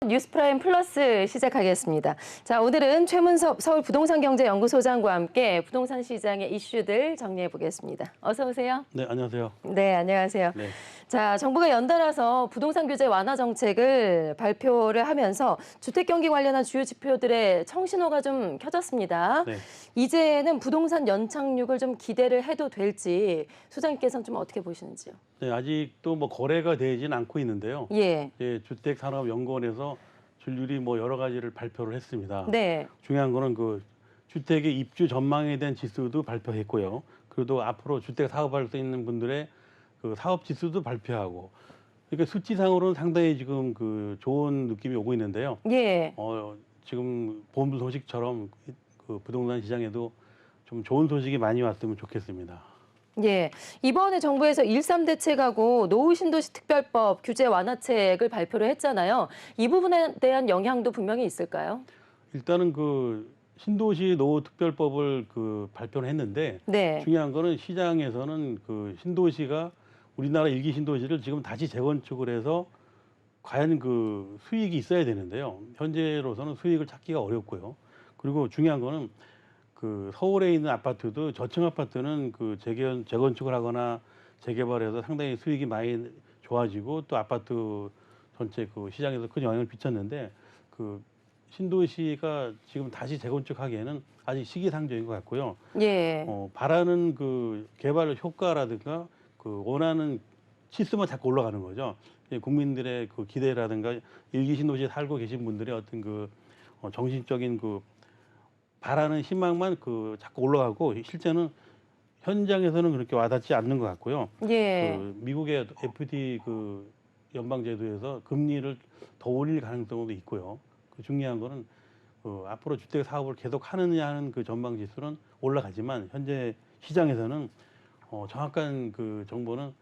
뉴스프라임 플러스 시작하겠습니다. 자, 오늘은 최문섭 서울부동산경제연구소장과 함께 부동산 시장의 이슈들 정리해 보겠습니다. 어서 오세요. 네, 안녕하세요. 네, 안녕하세요. 네. 자, 정부가 연달아서 부동산 규제 완화 정책을 발표를 하면서 주택 경기 관련한 주요 지표들의 청신호가 좀 켜졌습니다. 네. 이제는 부동산 연착륙을 좀 기대를 해도 될지 소장님께서는 좀 어떻게 보시는지요? 네, 아직도 뭐 거래가 되지는 않고 있는데요. 예. 주택산업연구원에서 줄줄이 뭐 여러 가지를 발표를 했습니다. 네. 중요한 거는 그 주택의 입주 전망에 대한 지수도 발표했고요. 그리고 앞으로 주택 사업할 수 있는 분들의 그 사업 지수도 발표하고, 그러니까 수치상으로는 상당히 지금 그 좋은 느낌이 오고 있는데요. 예. 지금 본 소식처럼 그 부동산 시장에도 좀 좋은 소식이 많이 왔으면 좋겠습니다. 예, 이번에 정부에서 1.3 대책하고 노후 신도시 특별법 규제 완화책을 발표를 했잖아요. 이 부분에 대한 영향도 분명히 있을까요? 일단은 그 신도시 노후 특별법을 그 발표를 했는데, 네. 중요한 거는 시장에서는 그 신도시가 우리나라 일기 신도시를 지금 다시 재건축을 해서 과연 그 수익이 있어야 되는데요. 현재로서는 수익을 찾기가 어렵고요. 그리고 중요한 거는 그 서울에 있는 아파트도 저층 아파트는 그 재건축을 하거나 재개발해서 상당히 수익이 많이 좋아지고 또 아파트 전체 그 시장에서 큰 영향을 미쳤는데, 그 신도시가 지금 다시 재건축하기에는 아직 시기상조인 것 같고요. 예. 바라는 그 개발 효과라든가 그 원하는 치수만 자꾸 올라가는 거죠. 국민들의 그 기대라든가 일기 신도시에 살고 계신 분들의 어떤 그 정신적인 그 바라는 희망만 그 자꾸 올라가고, 실제는 현장에서는 그렇게 와닿지 않는 것 같고요. 예. 그 미국의 FD 그 연방제도에서 금리를 더 올릴 가능성도 있고요. 그 중요한 거는 앞으로 주택 사업을 계속 하느냐 하는 그 전망 지수는 올라가지만, 현재 시장에서는 정확한 그 정보는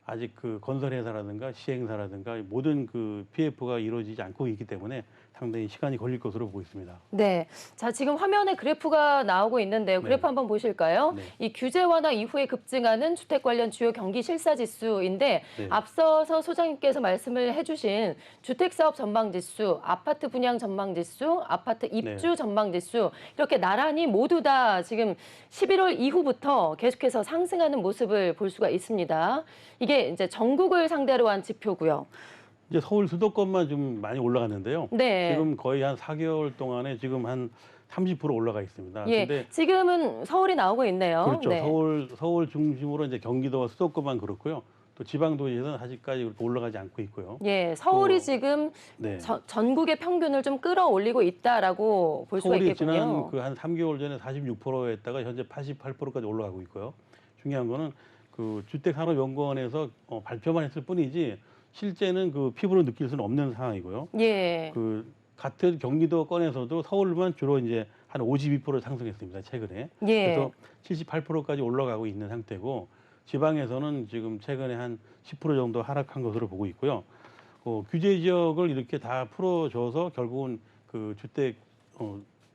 아직 그 건설회사라든가 시행사라든가 모든 그 PF가 이루어지지 않고 있기 때문에 상당히 시간이 걸릴 것으로 보고 있습니다. 네. 자, 지금 화면에 그래프가 나오고 있는데요. 그래프 네. 한번 보실까요? 네. 이 규제 완화 이후에 급증하는 주택 관련 주요 경기 실사 지수인데, 네. 앞서서 소장님께서 말씀을 해주신 주택 사업 전망 지수, 아파트 분양 전망 지수, 아파트 입주 네. 전망 지수, 이렇게 나란히 모두 다 지금 11월 이후부터 계속해서 상승하는 모습을 볼 수가 있습니다. 이게 이제 전국을 상대로 한 지표고요. 이제 서울 수도권만 좀 많이 올라갔는데요. 네. 지금 거의 한 4개월 동안에 지금 한 30% 올라가 있습니다. 예, 근데 지금은 서울이 나오고 있네요. 그렇죠. 네. 서울 중심으로 이제 경기도와 수도권만 그렇고요. 또 지방 도시에서는 아직까지 그렇게 올라가지 않고 있고요. 예, 서울이 또, 지금 네. 전국의 평균을 좀 끌어올리고 있다라고 볼 수가 서울이 있겠군요. 지난 그 한 3개월 전에 46%였다가 현재 88%까지 올라가고 있고요. 중요한 거는 그 주택산업연구원에서 발표만 했을 뿐이지 실제는 그 피부로 느낄 수는 없는 상황이고요. 예. 그 같은 경기도권에서도 서울만 주로 이제 한 52% 상승했습니다, 최근에. 예. 그래서 78%까지 올라가고 있는 상태고, 지방에서는 지금 최근에 한 10% 정도 하락한 것으로 보고 있고요. 규제 지역을 이렇게 다 풀어줘서 결국은 그 주택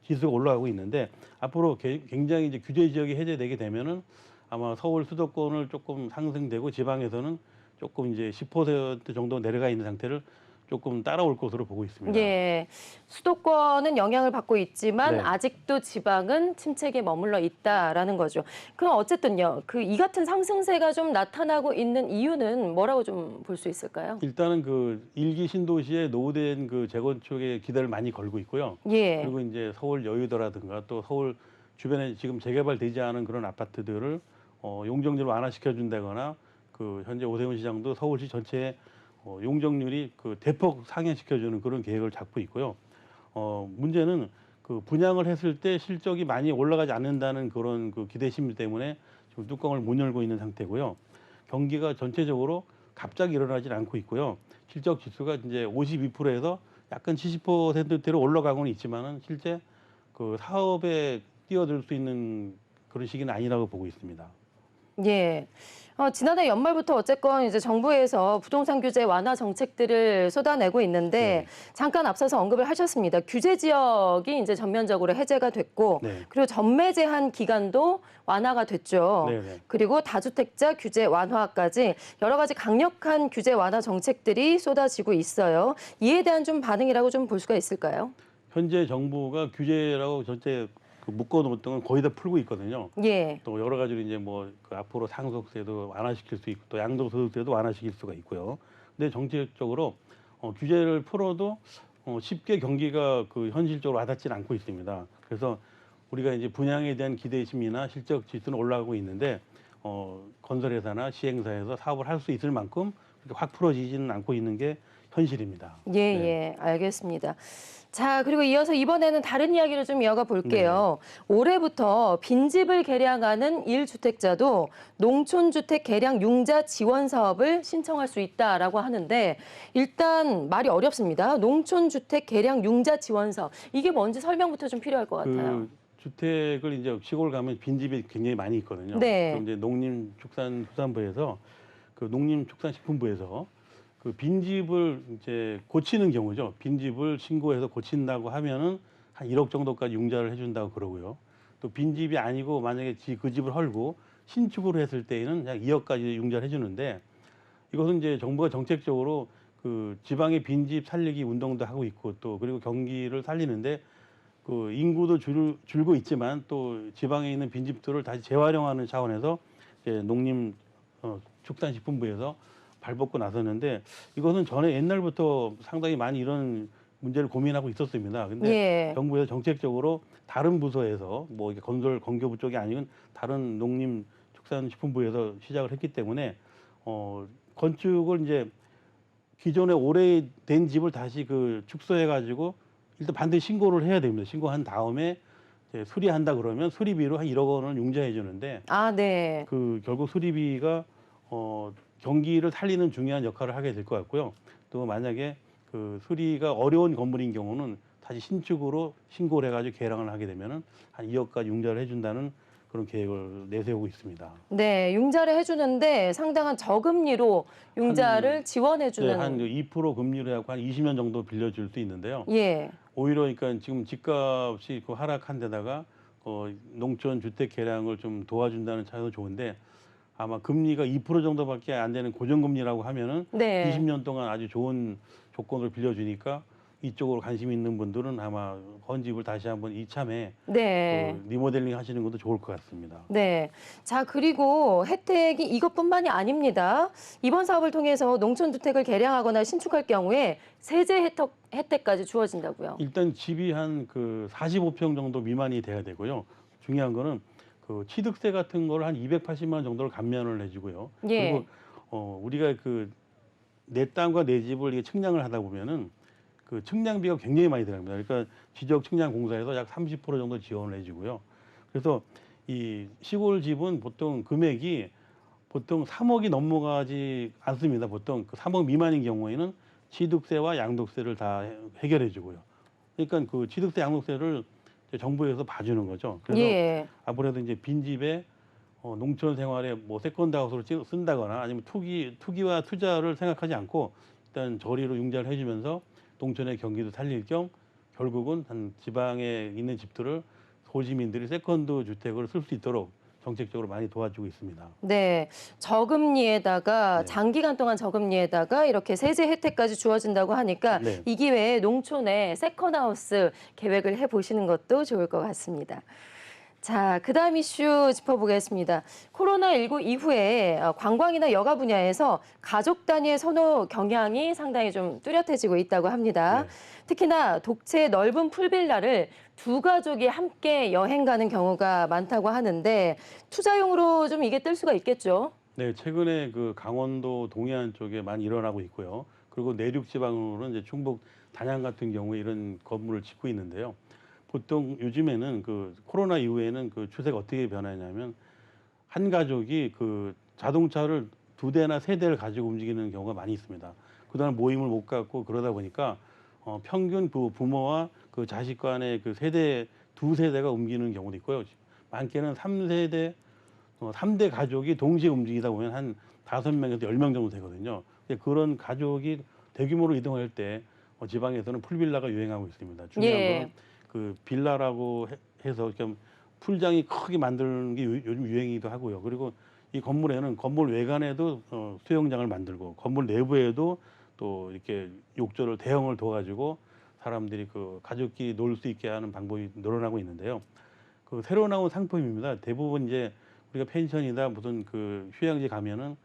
지수가 올라가고 있는데, 앞으로 굉장히 이제 규제 지역이 해제되게 되면은 아마 서울 수도권을 조금 상승되고 지방에서는 조금 이제 10% 정도 내려가 있는 상태를 조금 따라올 것으로 보고 있습니다. 예. 수도권은 영향을 받고 있지만 네. 아직도 지방은 침체기에 머물러 있다라는 거죠. 그럼 어쨌든요. 그 이 같은 상승세가 좀 나타나고 있는 이유는 뭐라고 좀 볼 수 있을까요? 일단은 그 일기 신도시에 노후된 그 재건축에 기대를 많이 걸고 있고요. 예. 그리고 이제 서울 여의도라든가 또 서울 주변에 지금 재개발되지 않은 그런 아파트들을 용적률을 완화시켜 준다거나, 그 현재 오세훈 시장도 서울시 전체에 용적률이 그 대폭 상향시켜주는 그런 계획을 잡고 있고요. 문제는 그 분양을 했을 때 실적이 많이 올라가지 않는다는 그런 그 기대심 때문에 지금 뚜껑을 못 열고 있는 상태고요. 경기가 전체적으로 갑자기 일어나질 않고 있고요. 실적 지수가 이제 52%에서 약간 70%대로 올라가고는 있지만은 실제 그 사업에 뛰어들 수 있는 그런 시기는 아니라고 보고 있습니다. 예. 지난해 연말부터 어쨌건 이제 정부에서 부동산 규제 완화 정책들을 쏟아내고 있는데 네. 잠깐 앞서서 언급을 하셨습니다. 규제 지역이 이제 전면적으로 해제가 됐고 네. 그리고 전매 제한 기간도 완화가 됐죠. 네네. 그리고 다주택자 규제 완화까지 여러 가지 강력한 규제 완화 정책들이 쏟아지고 있어요. 이에 대한 좀 반응이라고 좀 볼 수가 있을까요? 현재 정부가 규제라고 전체 묶어놓은 건 거의 다 풀고 있거든요. 예. 또 여러 가지로 이제 그 앞으로 상속세도 완화시킬 수 있고 또 양도소득세도 완화시킬 수가 있고요. 근데 정책적으로 규제를 풀어도 쉽게 경기가 그 현실적으로 와닿지는 않고 있습니다. 그래서 우리가 이제 분양에 대한 기대심이나 실적 지수는 올라가고 있는데 건설회사나 시행사에서 사업을 할 수 있을 만큼 그렇게 확 풀어지지는 않고 있는 게 현실입니다. 예, 네. 예, 알겠습니다. 자, 그리고 이어서 이번에는 다른 이야기를 좀 이어가 볼게요. 올해부터 빈집을 개량하는 1주택자도 농촌주택 개량 융자 지원 사업을 신청할 수 있다라고 하는데 일단 말이 어렵습니다. 농촌주택 개량 융자 지원 사업. 이게 뭔지 설명부터 좀 필요할 것 같아요. 그 주택을 이제 시골 가면 빈집이 굉장히 많이 있거든요. 네. 그럼 이제 농림축산수산부에서 그 농림축산식품부에서 그 빈집을 이제 고치는 경우죠. 빈집을 신고해서 고친다고 하면은 한 1억 정도까지 융자를 해준다고 그러고요. 또 빈집이 아니고 만약에 그 집을 헐고 신축으로 했을 때에는 약 2억까지 융자를 해주는데 이것은 이제 정부가 정책적으로 그 지방의 빈집 살리기 운동도 하고 있고 또 그리고 경기를 살리는데 그 인구도 줄고 있지만 또 지방에 있는 빈집들을 다시 재활용하는 차원에서 이제 농림축산식품부에서 발벗고 나섰는데 이것은 전에 옛날부터 상당히 많이 이런 문제를 고민하고 있었습니다. 근데 예. 정부에서 정책적으로 다른 부서에서 뭐 이게 건설 건교부 쪽이 아니면 다른 농림축산식품부에서 시작을 했기 때문에 건축을 이제 기존에 오래된 집을 다시 그 축소해 가지고 일단 반드시 신고를 해야 됩니다. 신고한 다음에 이제 수리한다 그러면 수리비로 한 1억 원을 융자해 주는데 아, 네. 그 결국 수리비가 경기를 살리는 중요한 역할을 하게 될 것 같고요. 또 만약에 그 수리가 어려운 건물인 경우는 다시 신축으로 신고를 해가지고 개량을 하게 되면은 한 2억까지 융자를 해준다는 그런 계획을 내세우고 있습니다. 네, 융자를 해주는데 상당한 저금리로 융자를 지원해주는. 한 2% 금리로 해갖고 한 20년 정도 빌려줄 수 있는데요. 예. 오히려 그러니까 지금 집값이 그 하락한 데다가 농촌 주택 개량을 좀 도와준다는 차원도 좋은데 아마 금리가 2% 정도밖에 안 되는 고정금리라고 하면은 네. 20년 동안 아주 좋은 조건을 빌려주니까 이쪽으로 관심 있는 분들은 아마 헌집을 다시 한번 이참에 네. 리모델링 하시는 것도 좋을 것 같습니다. 네. 자, 그리고 혜택이 이것뿐만이 아닙니다. 이번 사업을 통해서 농촌주택을 개량하거나 신축할 경우에 세제 혜택까지 주어진다고요. 일단 집이 한 그 45평 정도 미만이 돼야 되고요. 중요한 거는 그 취득세 같은 걸 한 280만 원 정도를 감면을 해주고요. 예. 그리고 우리가 그 내 땅과 내 집을 이게 측량을 하다 보면은 그 측량비가 굉장히 많이 들어갑니다. 그러니까 지적 측량 공사에서 약 30% 정도 지원을 해주고요. 그래서 이 시골 집은 보통 금액이 보통 3억이 넘어가지 않습니다. 보통 그 3억 미만인 경우에는 취득세와 양도세를 다 해결해 주고요. 그러니까 그 취득세 양도세를 이제 정부에서 봐주는 거죠. 그래서 예. 아무래도 이제 빈집에 농촌 생활에 뭐 세컨드 하우스로 쓴다거나 아니면 투기와 투자를 생각하지 않고 일단 저리로 융자를 해주면서 농촌의 경기도 살릴 겸 결국은 한 지방에 있는 집들을 소시민들이 세컨드 주택으로 쓸 수 있도록 정책적으로 많이 도와주고 있습니다. 네. 저금리에다가 네. 장기간 동안 저금리에다가 이렇게 세제 혜택까지 주어진다고 하니까 네. 이 기회에 농촌에 세컨하우스 계획을 해보시는 것도 좋을 것 같습니다. 자, 그다음 이슈 짚어보겠습니다. 코로나19 이후에 관광이나 여가 분야에서 가족 단위의 선호 경향이 상당히 좀 뚜렷해지고 있다고 합니다. 네. 특히나 독채 넓은 풀빌라를 두 가족이 함께 여행 가는 경우가 많다고 하는데 투자용으로 좀 이게 뜰 수가 있겠죠? 네, 최근에 그 강원도 동해안 쪽에 많이 일어나고 있고요. 그리고 내륙 지방으로는 이제 충북 단양 같은 경우에 이런 건물을 짓고 있는데요. 보통 요즘에는 그 코로나 이후에는 그 추세가 어떻게 변하냐면 한 가족이 그 자동차를 2대나 3대를 가지고 움직이는 경우가 많이 있습니다. 그동안 모임을 못 갖고 그러다 보니까 평균 부모와 그 자식 간의 그 세대, 2세대가 옮기는 경우도 있고요. 많게는 3세대 3대 가족이 동시에 움직이다 보면 한 5명에서 10명 정도 되거든요. 근데 그런 가족이 대규모로 이동할 때 지방에서는 풀빌라가 유행하고 있습니다. 중요한 예. 거는 그 빌라라고 해서 좀 풀장이 크게 만드는 게 요즘 유행이기도 하고요. 그리고 이 건물에는 건물 외관에도 수영장을 만들고 건물 내부에도 또 이렇게 욕조를 대형을 둬가지고 사람들이 그 가족끼리 놀 수 있게 하는 방법이 늘어나고 있는데요. 그 새로 나온 상품입니다. 대부분 이제 우리가 펜션이나 무슨 그 휴양지 가면은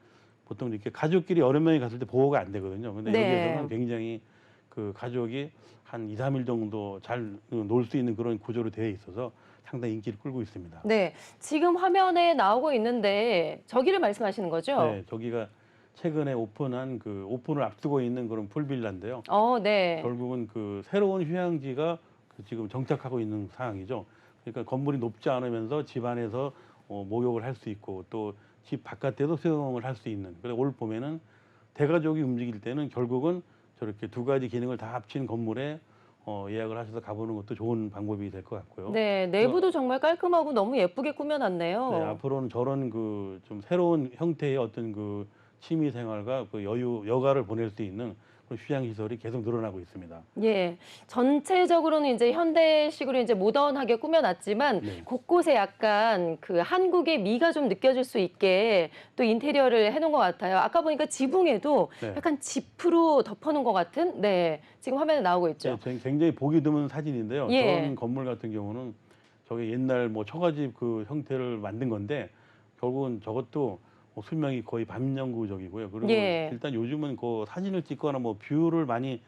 보통 이렇게 가족끼리 여러 명이 갔을 때 보호가 안 되거든요. 근데 네. 여기에서는 굉장히 그 가족이 한 2, 3일 정도 잘 놀 수 있는 그런 구조로 되어 있어서 상당히 인기를 끌고 있습니다. 네. 지금 화면에 나오고 있는데 저기를 말씀하시는 거죠? 네, 저기가 최근에 오픈한 그 오픈을 앞두고 있는 그런 풀빌라인데요. 네. 결국은 그 새로운 휴양지가 그 지금 정착하고 있는 상황이죠. 그러니까 건물이 높지 않으면서 집 안에서 목욕을 할 수 있고 또 집 바깥에도 수영을 할 수 있는. 그래서 올 봄에는 대가족이 움직일 때는 결국은 저렇게 두 가지 기능을 다 합친 건물에 예약을 하셔서 가보는 것도 좋은 방법이 될 것 같고요. 네, 내부도 정말 깔끔하고 너무 예쁘게 꾸며놨네요. 네, 앞으로는 저런 그 좀 새로운 형태의 어떤 그 취미 생활과 그 여가를 보낼 수 있는 그런 휴양 시설이 계속 늘어나고 있습니다. 예, 전체적으로는 이제 현대식으로 이제 모던하게 꾸며놨지만 네. 곳곳에 약간 그 한국의 미가 좀 느껴질 수 있게 또 인테리어를 해놓은 것 같아요. 아까 보니까 지붕에도 네. 약간 지프로 덮어놓은 것 같은, 네, 지금 화면에 나오고 있죠. 네, 굉장히 보기 드문 사진인데요. 예. 저런 건물 같은 경우는 저게 옛날 뭐 처가집 그 형태를 만든 건데 결국은 저것도 수명이 거의 반영구적이고요. 그리고 예. 일단 요즘은 그 사진을 찍거나 뭐 뷰를 많이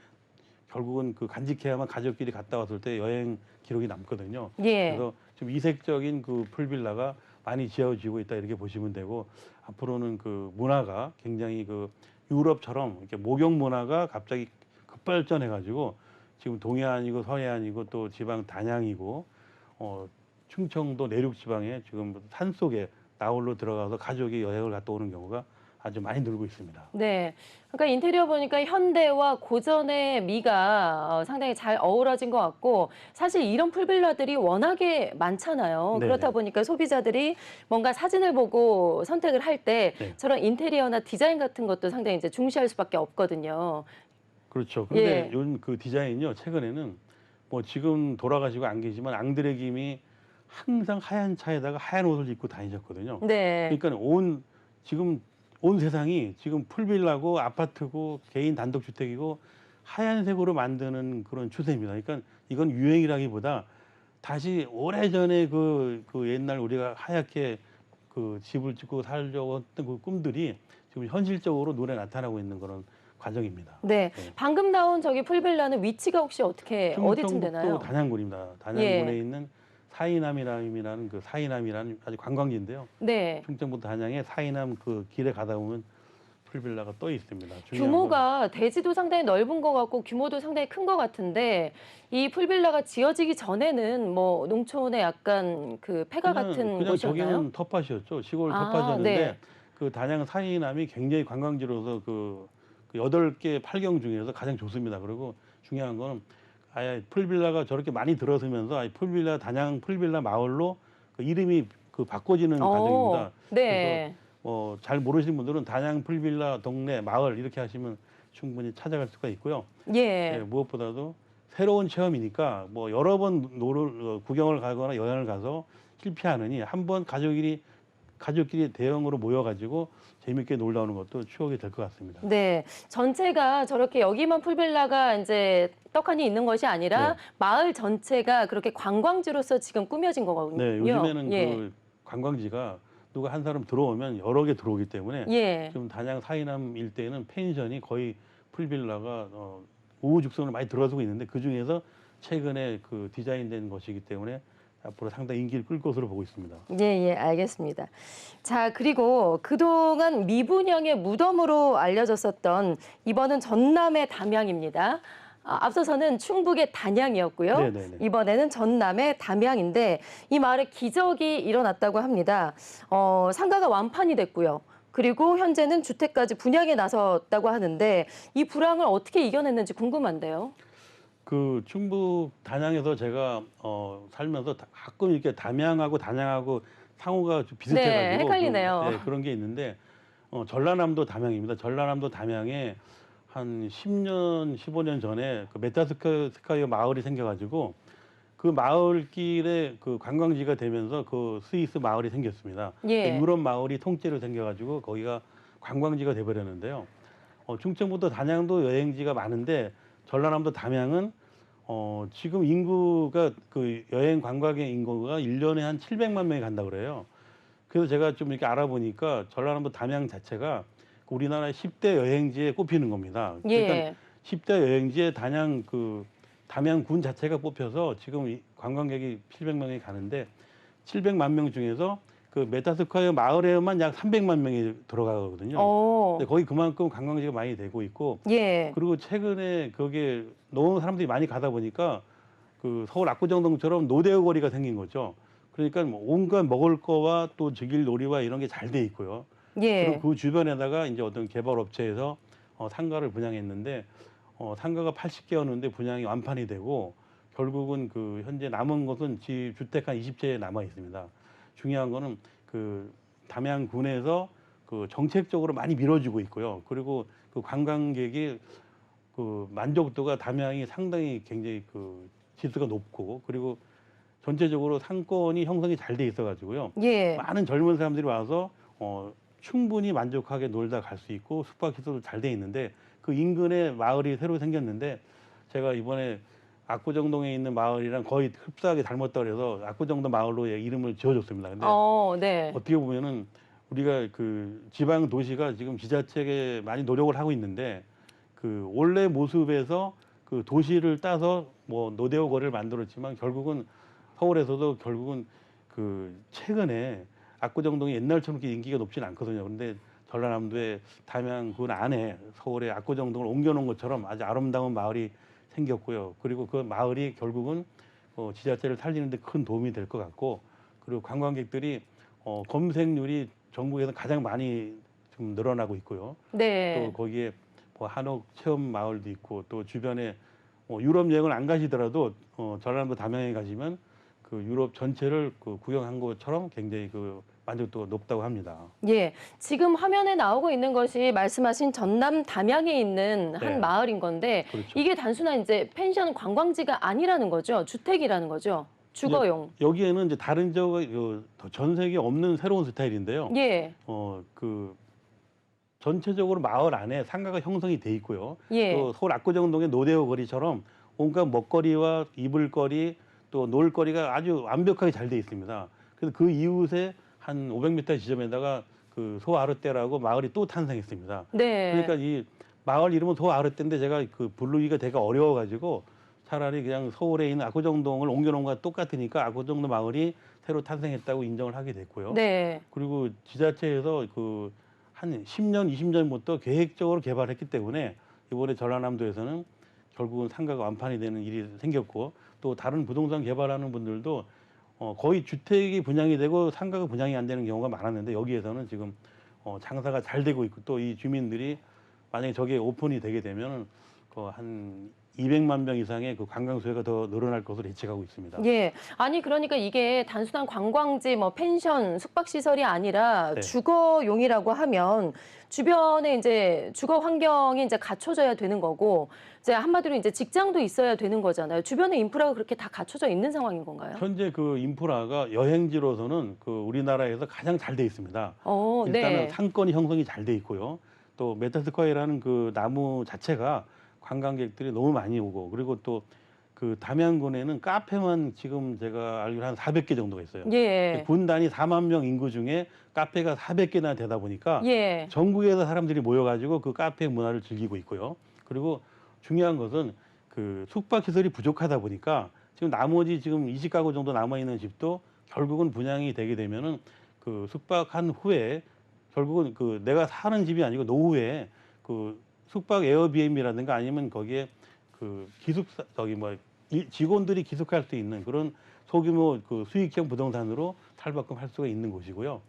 결국은 그 간직해야만 가족끼리 갔다 왔을 때 여행 기록이 남거든요. 예. 그래서 좀 이색적인 그 풀빌라가 많이 지어지고 있다 이렇게 보시면 되고 앞으로는 그 문화가 굉장히 그 유럽처럼 이렇게 목욕 문화가 갑자기 급발전해가지고 지금 동해안이고 서해안이고 또 지방 단양이고 충청도 내륙 지방에 지금 산 속에 나홀로 들어가서 가족이 여행을 갔다 오는 경우가 아주 많이 늘고 있습니다. 네. 그러니까 인테리어 보니까 현대와 고전의 미가 상당히 잘 어우러진 것 같고 사실 이런 풀빌라들이 워낙에 많잖아요. 네네. 그렇다 보니까 소비자들이 뭔가 사진을 보고 선택을 할 때 네. 저런 인테리어나 디자인 같은 것도 상당히 이제 중시할 수밖에 없거든요. 그렇죠. 근데 예. 요즘 그 디자인요 최근에는 뭐 지금 돌아가시고 안 계시지만 앙드레 김이 항상 하얀 차에다가 하얀 옷을 입고 다니셨거든요. 네. 그러니까 지금 온 세상이 지금 풀빌라고 아파트고 개인 단독주택이고 하얀색으로 만드는 그런 추세입니다. 그러니까 이건 유행이라기보다 다시 오래전에 그 옛날 우리가 하얗게 그 집을 짓고 살려고 했던 그 꿈들이 지금 현실적으로 눈에 나타나고 있는 그런 과정입니다. 네. 네. 방금 나온 저기 풀빌라는 위치가 혹시 어디쯤 되나요? 충청북도 단양군입니다. 단양군에 있는 사이남이라는 그 사이남이라는 아주 관광지인데요. 네. 충청북도 단양에 사이남 그 길에 가다 보면 풀빌라가 떠 있습니다. 중요한 건 규모가 대지도 상당히 넓은 것 같고 규모도 상당히 큰 것 같은데 이 풀빌라가 지어지기 전에는 뭐 농촌의 약간 그 폐가 같은 그냥 곳이었나요? 저기는 텃밭이었죠. 시골 아, 텃밭이었는데 네. 그 단양 사이남이 굉장히 관광지로서 그 8개 8경 중에서 가장 좋습니다. 그리고 중요한 건 아예 풀빌라가 저렇게 많이 들어서면서 아예 단양 풀빌라 마을로 그 이름이 그 바꿔지는 과정입니다. 네. 잘 모르시는 분들은 단양 풀빌라 동네 마을 이렇게 하시면 충분히 찾아갈 수가 있고요. 예. 무엇보다도 새로운 체험이니까 뭐 여러 번 구경을 가거나 여행을 가서 실패하느니 한번 가족끼리 대형으로 모여가지고 재밌게 놀다 오는 것도 추억이 될 것 같습니다. 네. 전체가 저렇게 여기만 풀빌라가 이제 떡하니 있는 것이 아니라 네. 마을 전체가 그렇게 관광지로서 지금 꾸며진 거거든요. 네, 요즘에는 예. 그 관광지가 누가 한 사람 들어오면 여러 개 들어오기 때문에 예. 지금 단양 사이남 일대에는 펜션이 거의 풀빌라가 우후죽순으로 많이 들어서고 있는데 그 중에서 최근에 그 디자인된 것이기 때문에 앞으로 상당히 인기를 끌 것으로 보고 있습니다. 예, 알겠습니다. 자, 그리고 그동안 미분양의 무덤으로 알려졌었던 이번은 전남의 담양입니다. 앞서서는 충북의 단양이었고요. 네네네. 이번에는 전남의 담양인데 이 마을에 기적이 일어났다고 합니다. 상가가 완판이 됐고요. 그리고 현재는 주택까지 분양에 나섰다고 하는데 이 불황을 어떻게 이겨냈는지 궁금한데요. 그 충북 단양에서 제가 살면서 가끔 이렇게 담양하고 단양하고 상호가 좀 비슷해가지고 네, 헷갈리네요. 그런 게 있는데 전라남도 담양입니다. 전라남도 담양에 한 10년, 15년 전에 그 메타스카이어 마을이 생겨가지고 그 마을길에 그 관광지가 되면서 그 스위스 마을이 생겼습니다. 예. 유럽 마을이 통째로 생겨가지고 거기가 관광지가 돼버렸는데요. 충청부터 단양도 여행지가 많은데 전라남도 담양은 지금 인구가 그 여행 관광객 인구가 1년에 한 700만 명이 간다고 그래요. 그래서 제가 좀 이렇게 알아보니까 전라남도 담양 자체가 우리나라 10대 여행지에 꼽히는 겁니다. 그러니까 예. 10대 여행지에 단양 그 담양군 자체가 뽑혀서 지금 관광객이 700명이 가는데 700만 명 중에서 그 메타스카이어 마을에만 약 300만 명이 들어가거든요. 근데 거기 그만큼 관광지가 많이 되고 있고 예. 그리고 최근에 거기에 너무 사람들이 많이 가다 보니까 그 서울 압구정동처럼 노대오 거리가 생긴 거죠. 그러니까 뭐 온갖 먹을 거와 또 즐길 놀이와 이런 게 잘 돼 있고요. 예. 그리고 그 주변에다가 이제 어떤 개발 업체에서 상가를 분양했는데 상가가 80개였는데 분양이 완판이 되고 결국은 그 현재 남은 것은 주택 한 20채 남아 있습니다. 중요한 거는 그 담양군에서 그 정책적으로 많이 밀어주고 있고요. 그리고 그 관광객이 그 만족도가 담양이 상당히 굉장히 그 지수가 높고 그리고 전체적으로 상권이 형성이 잘 돼 있어가지고요. 예. 많은 젊은 사람들이 와서 충분히 만족하게 놀다 갈 수 있고 숙박시설도 잘 돼 있는데 그 인근에 마을이 새로 생겼는데 제가 이번에 압구정동에 있는 마을이랑 거의 흡사하게 닮았다 그래서 압구정동 마을로 이름을 지어줬습니다. 근데 네. 어떻게 보면은 우리가 그 지방 도시가 지금 지자체에 많이 노력을 하고 있는데 그 원래 모습에서 그 도시를 따서 뭐 노대오 거리를 만들었지만 결국은 서울에서도 결국은 그 최근에 압구정동이 옛날처럼 그렇게 인기가 높지는 않거든요. 그런데 전라남도의 담양군 안에 서울의 압구정동을 옮겨놓은 것처럼 아주 아름다운 마을이 생겼고요. 그리고 그 마을이 결국은 지자체를 살리는 데 큰 도움이 될 것 같고 그리고 관광객들이 검색률이 전국에서 가장 많이 좀 늘어나고 있고요. 네. 또 거기에 뭐 한옥 체험 마을도 있고 또 주변에 유럽 여행을 안 가시더라도 전라남도 담양에 가시면 그 유럽 전체를 그 구경한 것처럼 굉장히 그 만족도가 높다고 합니다. 예. 지금 화면에 나오고 있는 것이 말씀하신 전남 담양에 있는 한 네. 마을인 건데 그렇죠. 이게 단순한 이제 펜션 관광지가 아니라는 거죠. 주택이라는 거죠. 주거용. 여기에는 이제 다른 전 세계에 없는 새로운 스타일인데요. 예. 그 전체적으로 마을 안에 상가가 형성이 돼 있고요. 예. 또 서울 압구정동의 노대오 거리처럼 온갖 먹거리와 이불거리 또 놀거리가 아주 완벽하게 잘 돼 있습니다. 그래서 그 이웃에 한 500m 지점에다가 그 소아르떼라고 마을이 또 탄생했습니다. 네. 그러니까 이 마을 이름은 소아르떼인데 제가 그 부르기가 되게 어려워가지고 차라리 그냥 서울에 있는 압구정동을 옮겨놓은 것과 똑같으니까 압구정동 마을이 새로 탄생했다고 인정을 하게 됐고요. 네. 그리고 지자체에서 그 한 10년, 20년부터 계획적으로 개발했기 때문에 이번에 전라남도에서는 결국은 상가가 완판이 되는 일이 생겼고 또 다른 부동산 개발하는 분들도 거의 주택이 분양이 되고 상가가 분양이 안 되는 경우가 많았는데 여기에서는 지금 장사가 잘 되고 있고 또 이 주민들이 만약에 저게 오픈이 되게 되면 한 200만 명 이상의 그 관광 수요가 더 늘어날 것으로 예측하고 있습니다. 예. 아니 그러니까 이게 단순한 관광지 뭐 펜션 숙박 시설이 아니라 네. 주거용이라고 하면 주변에 이제 주거 환경이 이제 갖춰져야 되는 거고 이제 한마디로 이제 직장도 있어야 되는 거잖아요. 주변에 인프라가 그렇게 다 갖춰져 있는 상황인 건가요? 현재 그 인프라가 여행지로서는 그 우리나라에서 가장 잘 돼 있습니다. 일단은 네. 상권이 형성이 잘 돼 있고요. 또 메타스카이라는 그 나무 자체가 관광객들이 너무 많이 오고 그리고 또 그 담양군에는 카페만 지금 제가 알기로 한 400개 정도가 있어요. 예. 군 단위 4만 명 인구 중에 카페가 400개나 되다 보니까 예. 전국에서 사람들이 모여가지고 그 카페 문화를 즐기고 있고요. 그리고 중요한 것은 그 숙박 시설이 부족하다 보니까 지금 나머지 지금 20가구 정도 남아 있는 집도 결국은 분양이 되게 되면은 그 숙박한 후에 결국은 그 내가 사는 집이 아니고 노후에 그 숙박 에어비앤비라든가 아니면 거기에 그 기숙사 직원들이 기숙할 수 있는 그런 소규모 그 수익형 부동산으로 탈바꿈할 수가 있는 곳이고요.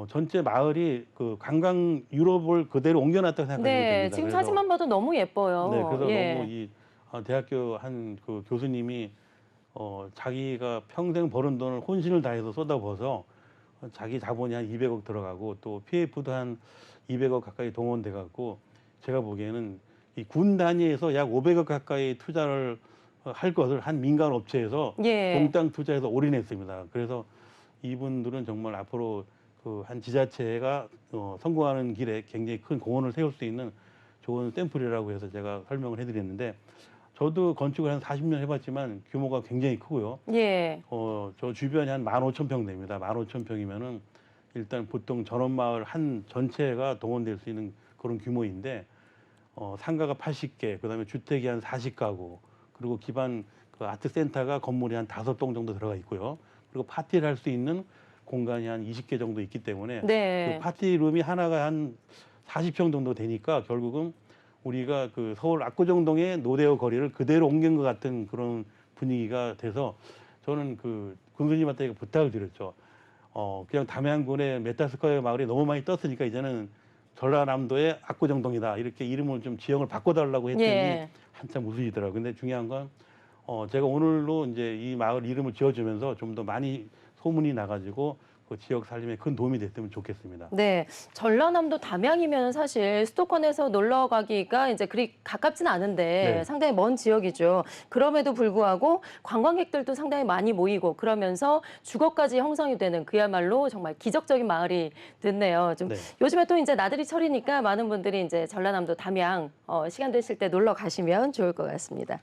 전체 마을이 그 관광 유럽을 그대로 옮겨놨다고 생각하시면 네. 됩니다. 지금 그래서 사진만 봐도 너무 예뻐요. 네, 그래서 예. 너무 이 대학교 한 그 교수님이 자기가 평생 버는 돈을 혼신을 다해서 쏟아부어서 자기 자본이 한 200억 들어가고 또 PF도 한 200억 가까이 동원돼 갖고 제가 보기에는 이 군 단위에서 약 500억 가까이 투자를 할 것을 한 민간 업체에서 예. 몽땅 투자해서 올인했습니다. 그래서 이분들은 정말 앞으로 그 한 지자체가 성공하는 길에 굉장히 큰 공헌을 세울 수 있는 좋은 샘플이라고 해서 제가 설명을 해드렸는데 저도 건축을 한 40년 해봤지만 규모가 굉장히 크고요. 예. 저 주변이 한 15,000평 됩니다. 15,000평이면은 일단 보통 전원마을 한 전체가 동원될 수 있는 그런 규모인데 상가가 80개, 그다음에 주택이 한 40가구, 그리고 기반 그 아트센터가 건물이 한 5동 정도 들어가 있고요. 그리고 파티를 할 수 있는 공간이 한 20개 정도 있기 때문에 네. 그 파티룸이 하나가 한 40평 정도 되니까 결국은 우리가 그 서울 압구정동의 노대오 거리를 그대로 옮긴 것 같은 그런 분위기가 돼서 저는 그 군수님한테 부탁을 드렸죠. 그냥 담양군의 메타스퀘어 마을이 너무 많이 떴으니까 이제는 전라남도의 압구정동이다 이렇게 이름을 좀 지형을 바꿔달라고 했더니 예. 한참 웃으시더라고요. 근데 중요한 건 제가 오늘로 이제 이 마을 이름을 지어주면서 좀 더 많이 소문이 나가지고 그 지역 살림에 큰 도움이 됐으면 좋겠습니다. 네, 전라남도 담양이면 사실 수도권에서 놀러 가기가 이제 그리 가깝진 않은데 네. 상당히 먼 지역이죠. 그럼에도 불구하고 관광객들도 상당히 많이 모이고 그러면서 주거까지 형성이 되는 그야말로 정말 기적적인 마을이 됐네요. 좀 네. 요즘에 또 이제 나들이 철이니까 많은 분들이 이제 전라남도 담양 시간 되실 때 놀러 가시면 좋을 것 같습니다.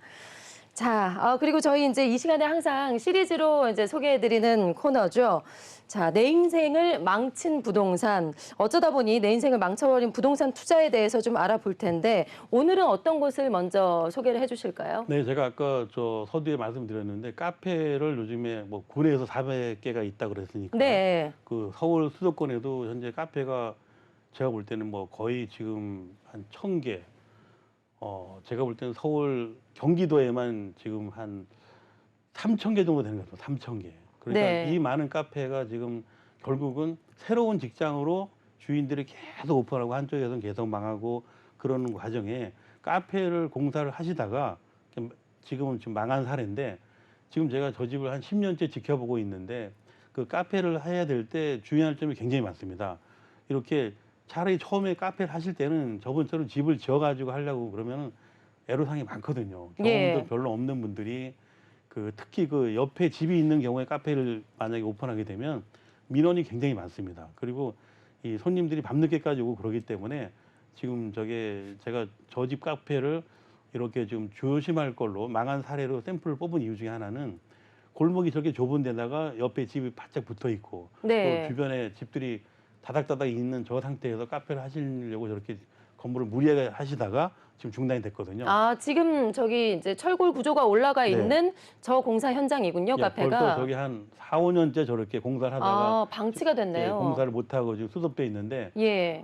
자, 그리고 저희 이제 이 시간에 항상 시리즈로 이제 소개해드리는 코너죠. 자, 내 인생을 망친 부동산. 어쩌다 보니 내 인생을 망쳐버린 부동산 투자에 대해서 좀 알아볼 텐데 오늘은 어떤 곳을 먼저 소개를 해주실까요? 네, 제가 아까 저 서두에 말씀드렸는데 카페를 요즘에 뭐 군에서 400개가 있다 그랬으니까 네, 그 서울 수도권에도 현재 카페가 제가 볼 때는 뭐 거의 지금 한 1,000개. 제가 볼 때는 서울 경기도에만 지금 한 3,000개 정도 되는 것 같아요. 3,000개. 그러니까 네. 이 많은 카페가 지금 결국은 새로운 직장으로 주인들이 계속 오픈하고 한쪽에서는 계속 망하고 그러는 과정에 카페를 공사를 하시다가 지금은 지금 망한 사례인데 지금 제가 저 집을 한 10년째 지켜보고 있는데 그 카페를 해야 될 때 주의할 점이 굉장히 많습니다. 이렇게 차라리 처음에 카페를 하실 때는 저번처럼 집을 지어가지고 하려고 그러면은 애로사항이 많거든요. 경험도 예. 별로 없는 분들이 특히 그 옆에 집이 있는 경우에 카페를 만약에 오픈하게 되면 민원이 굉장히 많습니다. 그리고 이 손님들이 밤늦게까지 오고 그러기 때문에 지금 제가 저 집 카페를 이렇게 좀 조심할 걸로 망한 사례로 샘플을 뽑은 이유 중에 하나는 골목이 저렇게 좁은 데다가 옆에 집이 바짝 붙어 있고 또 네. 주변에 집들이 다닥다닥 있는 저 상태에서 카페를 하시려고 저렇게 건물을 무리하게 하시다가 지금 중단이 됐거든요. 아, 지금 저기 이제 철골 구조가 올라가 네. 있는 저 공사 현장이군요, 예, 카페가. 벌써 저기 한 4, 5년째 저렇게 공사를 하다가 아, 방치가 됐네요. 공사를 못하고 지금 수습돼 있는데 예.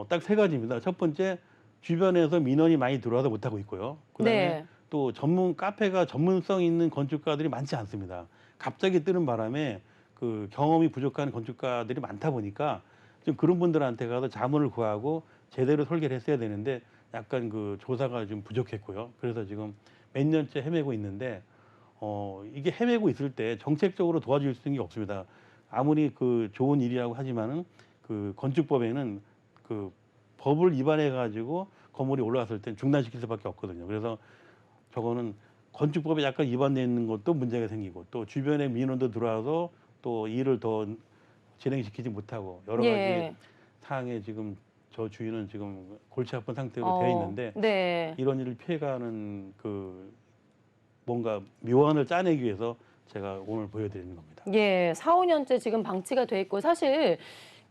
딱 3가지입니다. 첫 번째, 주변에서 민원이 많이 들어와서 못하고 있고요. 그다음에 네. 또 카페가 전문성 있는 건축가들이 많지 않습니다. 갑자기 뜨는 바람에 그 경험이 부족한 건축가들이 많다 보니까 좀 그런 분들한테 가서 자문을 구하고 제대로 설계를 했어야 되는데 약간 그 조사가 좀 부족했고요. 그래서 지금 몇 년째 헤매고 있는데 이게 헤매고 있을 때 정책적으로 도와줄 수 있는 게 없습니다. 아무리 그 좋은 일이라고 하지만은 그 건축법에는 그 법을 위반해 가지고 건물이 올라갔을 땐 중단시킬 수밖에 없거든요. 그래서 저거는 건축법에 약간 위반되어 있는 것도 문제가 생기고 또 주변에 민원도 들어와서 또 일을 더 진행시키지 못하고 여러 가지 예. 사항에 지금 저 주인은 지금 골치 아픈 상태로 되어 있는데 네. 이런 일을 피해가는 그 뭔가 묘안을 짜내기 위해서 제가 오늘 보여드리는 겁니다. 예, 4, 5년째 지금 방치가 돼 있고 사실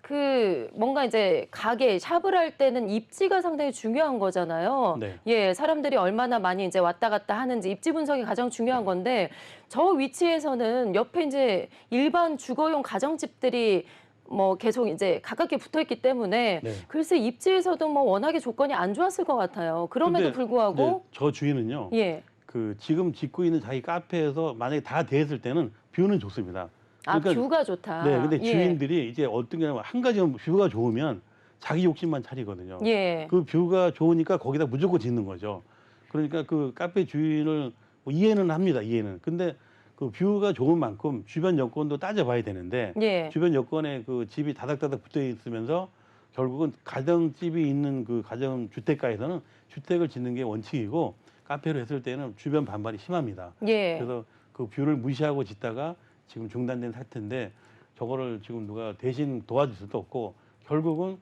그 뭔가 이제 가게 샵을 할 때는 입지가 상당히 중요한 거잖아요. 네. 예, 사람들이 얼마나 많이 이제 왔다 갔다 하는지 입지 분석이 가장 중요한 건데 저 위치에서는 옆에 이제 일반 주거용 가정집들이 뭐 계속 이제 가깝게 붙어 있기 때문에 네. 글쎄 입지에서도 뭐 워낙에 조건이 안 좋았을 것 같아요. 그럼에도 근데 불구하고 저 주인은요. 예. 그 지금 짓고 있는 자기 카페에서 만약에 다 됐을 때는 뷰는 좋습니다. 아, 그러니까 뷰가 좋다. 네, 근데 예. 주인들이 이제 어떤 게 한 가지는 뷰가 좋으면 자기 욕심만 차리거든요. 예. 그 뷰가 좋으니까 거기다 무조건 짓는 거죠. 그러니까 그 카페 주인을 뭐 이해는 합니다. 이해는. 근데 그 뷰가 좋은 만큼 주변 여건도 따져봐야 되는데 예. 주변 여건에 그 집이 다닥다닥 붙어 있으면서 결국은 가정집이 있는 그 가정 주택가에서는 주택을 짓는 게 원칙이고 카페로 했을 때는 주변 반발이 심합니다. 예. 그래서 그 뷰를 무시하고 짓다가 지금 중단된 상태인데 저거를 지금 누가 대신 도와줄 수도 없고 결국은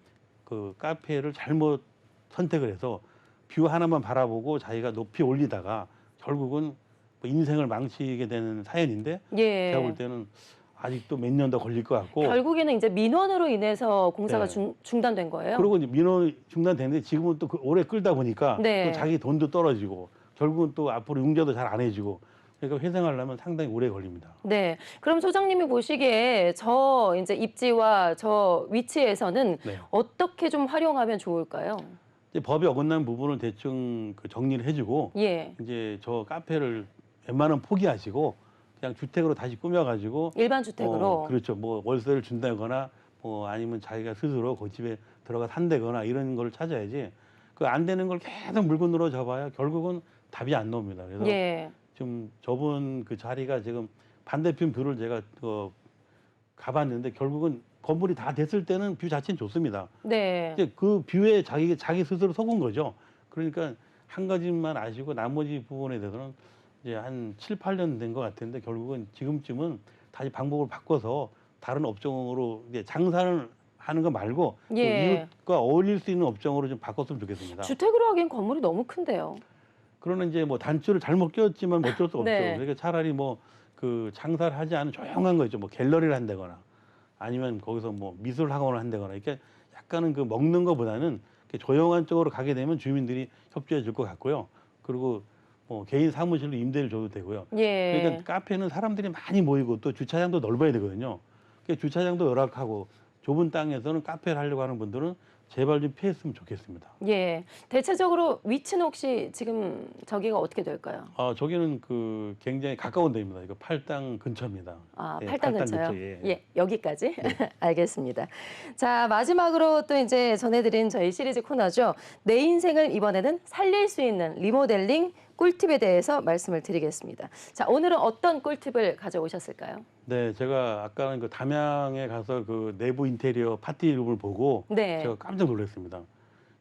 그 카페를 잘못 선택을 해서 뷰 하나만 바라보고 자기가 높이 올리다가 결국은 뭐 인생을 망치게 되는 사연인데 예. 제가 볼 때는 아직도 몇 년 더 걸릴 것 같고 결국에는 이제 민원으로 인해서 공사가 네. 중단된 거예요. 그리고 이제 민원 중단되는데 지금은 또 오래 끌다 보니까 네. 또 자기 돈도 떨어지고 결국은 또 앞으로 융자도 잘 안 해지고 그러니까 회생하려면 상당히 오래 걸립니다. 네. 그럼 소장님이 보시기에 저 이제 입지와 저 위치에서는 네. 어떻게 좀 활용하면 좋을까요? 이제 법에 어긋난 부분을 대충 그 정리를 해주고 예. 이제 저 카페를 웬만하면 포기하시고 그냥 주택으로 다시 꾸며가지고 일반 주택으로. 그렇죠. 뭐 월세를 준다거나 뭐 아니면 자기가 스스로 그 집에 들어가 산다거나 이런 걸 찾아야지 그 안 되는 걸 계속 물건으로 잡아야 결국은 답이 안 나옵니다. 그래서 예. 지금 저분 그 자리가 지금 반대편 뷰를 제가 가봤는데 결국은 건물이 다 됐을 때는 뷰 자체는 좋습니다. 네. 이제 그 뷰에 자기 스스로 속은 거죠. 그러니까 한 가지만 아시고 나머지 부분에 대해서는 이제 한 7, 8년 된 것 같은데 결국은 지금쯤은 다시 방법을 바꿔서 다른 업종으로 이제 장사를 하는 거 말고 또 예. 이웃과 어울릴 수 있는 업종으로 좀 바꿨으면 좋겠습니다. 주택으로 하기엔 건물이 너무 큰데요. 그러나 이제 뭐 단추를 잘못 꼈지만 어쩔 수 없죠. 네. 그러니까 차라리 뭐 그 장사를 하지 않은 조용한 거 있죠. 뭐 갤러리를 한다거나 아니면 거기서 뭐 미술 학원을 한다거나 이렇게 약간은 그 먹는 거보다는 이렇게 조용한 쪽으로 가게 되면 주민들이 협조해 줄 것 같고요. 그리고 뭐 개인 사무실로 임대를 줘도 되고요. 예. 그러니까 카페는 사람들이 많이 모이고 또 주차장도 넓어야 되거든요. 그러니까 주차장도 열악하고 좁은 땅에서는 카페를 하려고 하는 분들은 제발 좀 피했으면 좋겠습니다. 예. 대체적으로 위치는 혹시 지금 저기가 어떻게 될까요? 저기는 그 굉장히 가까운 데입니다. 이거 팔당 근처입니다. 아, 예, 팔당 근처요? 근처, 예. 예, 여기까지. 알겠습니다. 자, 마지막으로 또 이제 전해드린 저희 시리즈 코너죠. 내 인생을 이번에는 살릴 수 있는 리모델링 꿀팁에 대해서 말씀을 드리겠습니다. 자, 오늘은 어떤 꿀팁을 가져오셨을까요? 네, 제가 아까는 그 담양에 가서 그 내부 인테리어 파티룸을 보고 네. 제가 깜짝 놀랐습니다.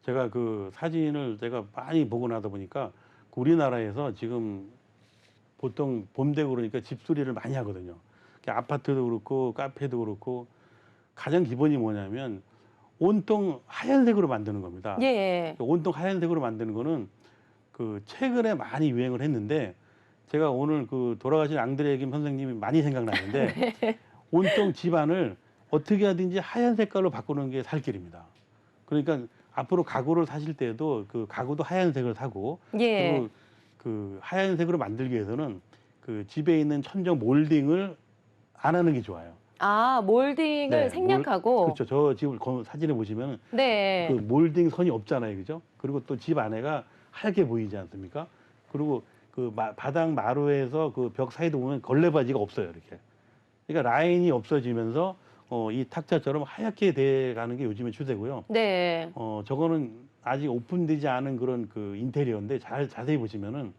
제가 그 사진을 제가 많이 보고 나다 보니까 그 우리나라에서 지금 보통 봄 되고 그러니까 집수리를 많이 하거든요. 아파트도 그렇고 카페도 그렇고 가장 기본이 뭐냐면 온통 하얀색으로 만드는 겁니다. 예. 온통 하얀색으로 만드는 거는 그 최근에 많이 유행을 했는데 제가 오늘 그 돌아가신 앙드레 김 선생님이 많이 생각나는데 온통 집안을 어떻게 하든지 하얀 색깔로 바꾸는 게 살 길입니다. 그러니까 앞으로 가구를 사실 때도 그 가구도 하얀색을 사고 예. 그리고 그 하얀색으로 만들기 위해서는 그 집에 있는 천정 몰딩을 안 하는 게 좋아요. 아, 몰딩을 네, 생략하고. 그렇죠. 저 집을 사진에 보시면 네. 그 몰딩 선이 없잖아요, 그죠? 그리고 또 집 안에가 하얗게 보이지 않습니까? 그리고 그 바닥 마루에서 그 벽 사이도 보면 걸레바지가 없어요, 이렇게. 그러니까 라인이 없어지면서 이 탁자처럼 하얗게 돼가는 게 요즘의 추세고요. 네. 저거는 아직 오픈되지 않은 그런 그 인테리어인데 자세히 보시면은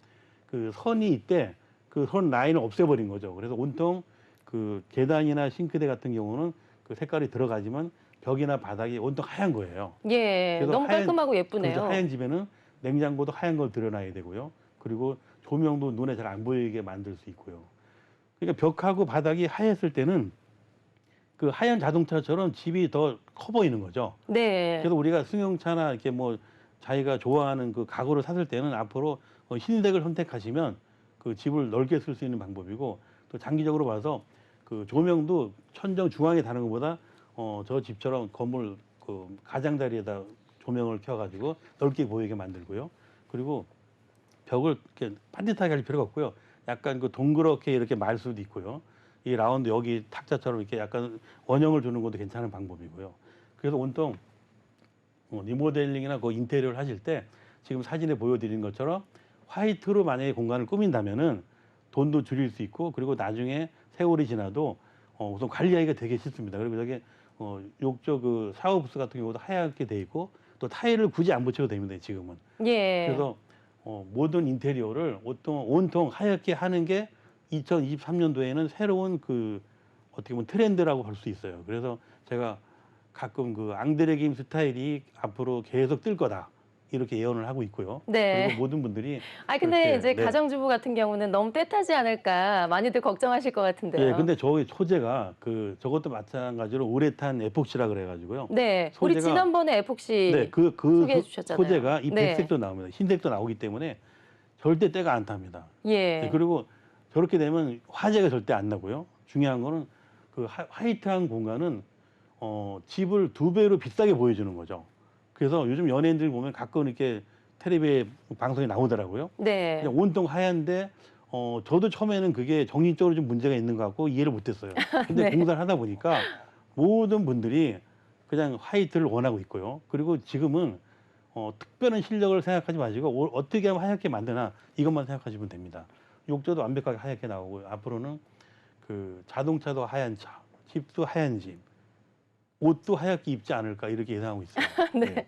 그 선이 있대 그 선 라인을 없애버린 거죠. 그래서 온통 그 계단이나 싱크대 같은 경우는 그 색깔이 들어가지만 벽이나 바닥이 온통 하얀 거예요. 예. 그래서 너무 깔끔하고 예쁘네요. 그래서 하얀 집에는 냉장고도 하얀 걸 들여놔야 되고요. 그리고 조명도 눈에 잘 안 보이게 만들 수 있고요. 그러니까 벽하고 바닥이 하였을 때는 그 하얀 자동차처럼 집이 더 커 보이는 거죠. 네. 그래서 우리가 승용차나 이렇게 뭐 자기가 좋아하는 그 가구를 샀을 때는 앞으로 흰색을 선택하시면 그 집을 넓게 쓸 수 있는 방법이고 또 장기적으로 봐서 그 조명도 천정 중앙에 다는 것보다 저 집처럼 건물 그 가장자리에다 조명을 켜가지고 넓게 보이게 만들고요. 그리고 벽을 이렇게 반듯하게 할 필요가 없고요. 약간 그 동그랗게 이렇게 말 수도 있고요. 이 라운드 여기 탁자처럼 이렇게 약간 원형을 주는 것도 괜찮은 방법이고요. 그래서 온통 리모델링이나 그 인테리어를 하실 때 지금 사진에 보여드린 것처럼 화이트로 만약에 공간을 꾸민다면은 돈도 줄일 수 있고 그리고 나중에 세월이 지나도 우선 관리하기가 되게 쉽습니다. 그리고 저게 욕조 그 샤워부스 같은 경우도 하얗게 돼 있고 또 타일을 굳이 안 붙여도 됩니다. 지금은. 예. 그래서 모든 인테리어를 온통 하얗게 하는 게 2023년도에는 새로운 그 어떻게 보면 트렌드라고 볼 수 있어요. 그래서 제가 가끔 그 앙드레 김 스타일이 앞으로 계속 뜰 거다. 이렇게 예언을 하고 있고요. 네. 그리고 모든 분들이 근데 그렇게, 이제 네. 가정주부 같은 경우는 너무 때타지 않을까 많이들 걱정하실 것 같은데요. 예, 근데 저희 소재가 그 저것도 마찬가지로 우레탄 에폭시라 그래가지고요. 네, 우리 소재가- 지난번에 에폭시 네, 그 소개해 주셨잖아요. 소재가 이 네. 백색도 나옵니다. 흰색도 나오기 때문에 절대 때가 안 탑니다. 예. 네, 그리고 저렇게 되면 화재가 절대 안 나고요. 중요한 거는 그 화이트한 공간은 집을 2배로 비싸게 보여주는 거죠. 그래서 요즘 연예인들 보면 가끔 이렇게 텔레비에 방송에 나오더라고요. 네. 그냥 온통 하얀데 저도 처음에는 그게 정신적으로 좀 문제가 있는 것 같고 이해를 못했어요. 근데 네. 공사를 하다 보니까 모든 분들이 그냥 화이트를 원하고 있고요. 그리고 지금은 특별한 실력을 생각하지 마시고 어떻게 하면 하얗게 만드나 이것만 생각하시면 됩니다. 욕조도 완벽하게 하얗게 나오고 앞으로는 그 자동차도 하얀 차, 집도 하얀 집, 옷도 하얗게 입지 않을까 이렇게 예상하고 있어요. 네.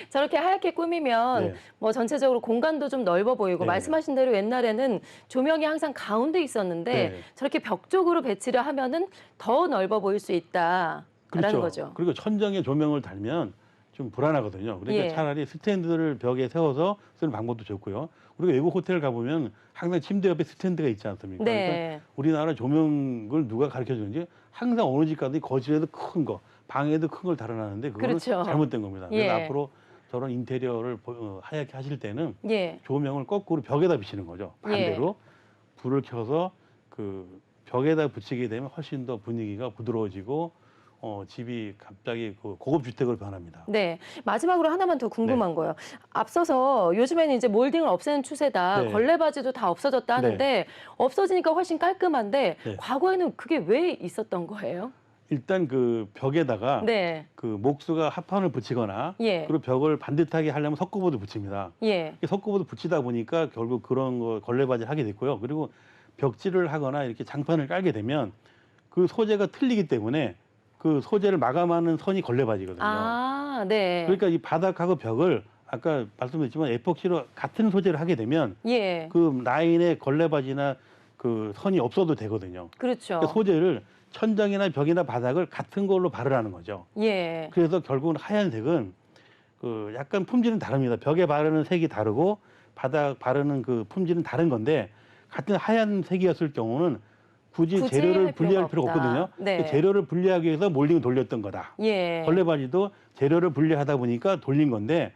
저렇게 하얗게 꾸미면 네. 뭐 전체적으로 공간도 좀 넓어 보이고 네. 말씀하신 대로 옛날에는 조명이 항상 가운데 있었는데 네. 저렇게 벽 쪽으로 배치를 하면은 더 넓어 보일 수 있다라는 그렇죠. 거죠. 그리고 천정에 조명을 달면 좀 불안하거든요. 그러니까 예. 차라리 스탠드를 벽에 세워서 쓰는 방법도 좋고요. 우리가 외국 호텔 가보면 항상 침대 옆에 스탠드가 있지 않습니까? 그러니까 네. 우리나라 조명을 누가 가르쳐 주는지 항상 어느 집 가도 거실에도 큰 거, 방에도 큰 걸 달아놨는데 그거는 그렇죠. 잘못된 겁니다. 그래서 예. 앞으로 저런 인테리어를 하얗게 하실 때는 예. 조명을 거꾸로 벽에다 비치는 거죠. 반대로 불을 켜서 그 벽에다 붙이게 되면 훨씬 더 분위기가 부드러워지고 집이 갑자기 그 고급 주택으로 변합니다. 네. 마지막으로 하나만 더 궁금한 거예요. 앞서서 요즘에는 이제 몰딩을 없애는 추세다. 네. 걸레바지도 다 없어졌다 하는데 없어지니까 훨씬 깔끔한데 네. 과거에는 그게 왜 있었던 거예요? 일단 그 벽에다가 네. 그 목수가 합판을 붙이거나 예. 그리고 벽을 반듯하게 하려면 석고보드 붙입니다. 예. 석고보드 붙이다 보니까 결국 그런 거 걸레바지를 하게 됐고요. 그리고 벽지를 하거나 이렇게 장판을 깔게 되면 그 소재가 틀리기 때문에 그 소재를 마감하는 선이 걸레바지거든요. 아, 네. 그러니까 이 바닥하고 벽을 아까 말씀드렸지만 에폭시로 같은 소재를 하게 되면 예. 그 라인에 걸레바지나 그 선이 없어도 되거든요. 그렇죠. 그러니까 소재를 천장이나 벽이나 바닥을 같은 걸로 바르라는 거죠. 예. 그래서 결국은 하얀색은 그 약간 품질은 다릅니다. 벽에 바르는 색이 다르고 바닥 바르는 그 품질은 다른 건데 같은 하얀색이었을 경우는 굳이 재료를 할 분리할 필요가 필요가 없다. 없거든요. 네. 그 재료를 분리하기 위해서 몰딩을 돌렸던 거다. 예. 걸레바지도 재료를 분리하다 보니까 돌린 건데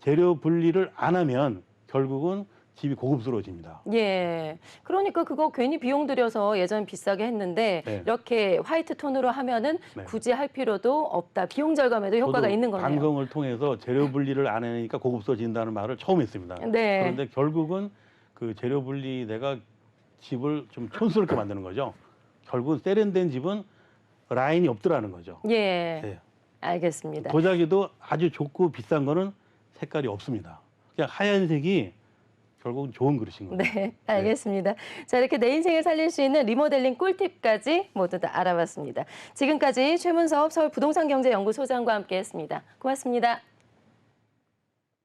재료 분리를 안 하면 결국은 집이 고급스러워집니다. 예. 그러니까 그거 괜히 비용 들여서 예전 비싸게 했는데 네. 이렇게 화이트 톤으로 하면은 네. 굳이 할 필요도 없다. 비용 절감에도 효과가 저도 있는 거네요. 방송을 통해서 재료 분리를 안 하니까 고급스러워진다는 말을 처음 했습니다. 네. 그런데 결국은 그 재료 분리 내가 집을 좀 촌스럽게 만드는 거죠. 결국은 세련된 집은 라인이 없더라는 거죠. 예. 네. 알겠습니다. 도자기도 아주 좋고 비싼 거는 색깔이 없습니다. 그냥 하얀색이 결국은 좋은 그릇인 거죠. 네, 알겠습니다. 자, 이렇게 내 인생을 살릴 수 있는 리모델링 꿀팁까지 모두 다 알아봤습니다. 지금까지 최문섭 서울부동산경제연구소장과 함께했습니다. 고맙습니다.